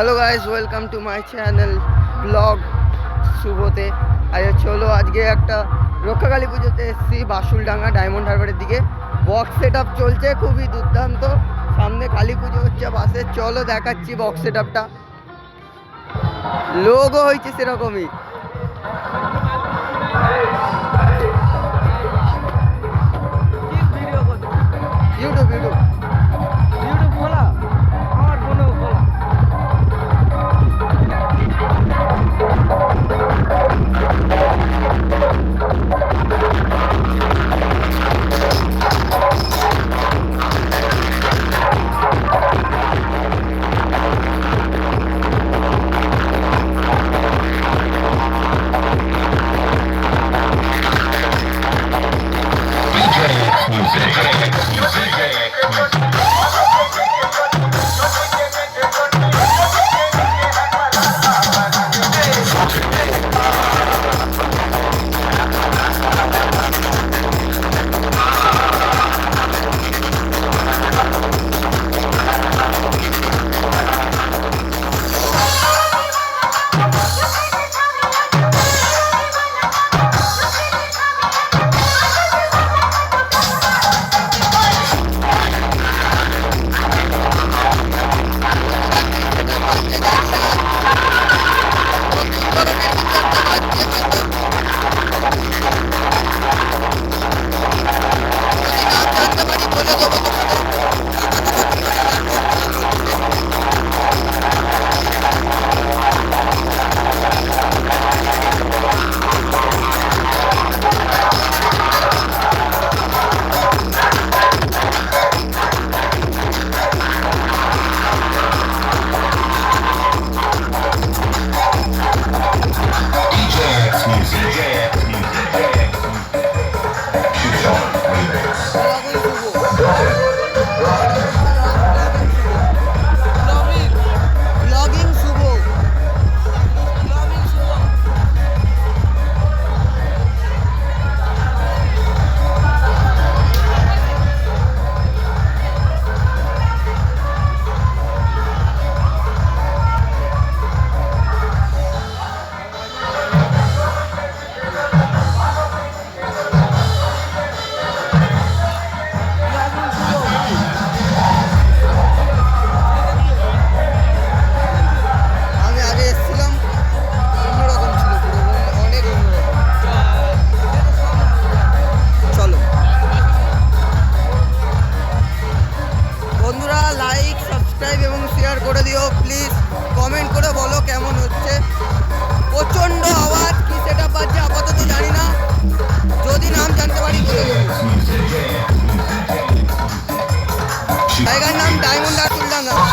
Hello guys, welcome to my channel blog शुभते। चलो आज के एक रक्षाकाली पुजोते एसছি বাসুলডাঙ্গা डायमंड हार्बर दिखे बक्स सेटअप चलছে खूबी दुर्दान्त। सामने काली पुजो হচ্ছে পাশে। चलो দেখাচ্ছি बक्स सेटअपটা। लोगो হয়েছে সেরকমই। यूट्यूब खोला আমার ফোনেও খোলা। प्लिज कमेंट করে বলো কেমন হচ্ছে। প্রচন্ড আওয়াজ, কি সেটআপ বাজছে আপাতত জানি না, যদি নাম জানতে পারি বলে দেবো। জায়গার নাম ডায়মন্ড হারবার।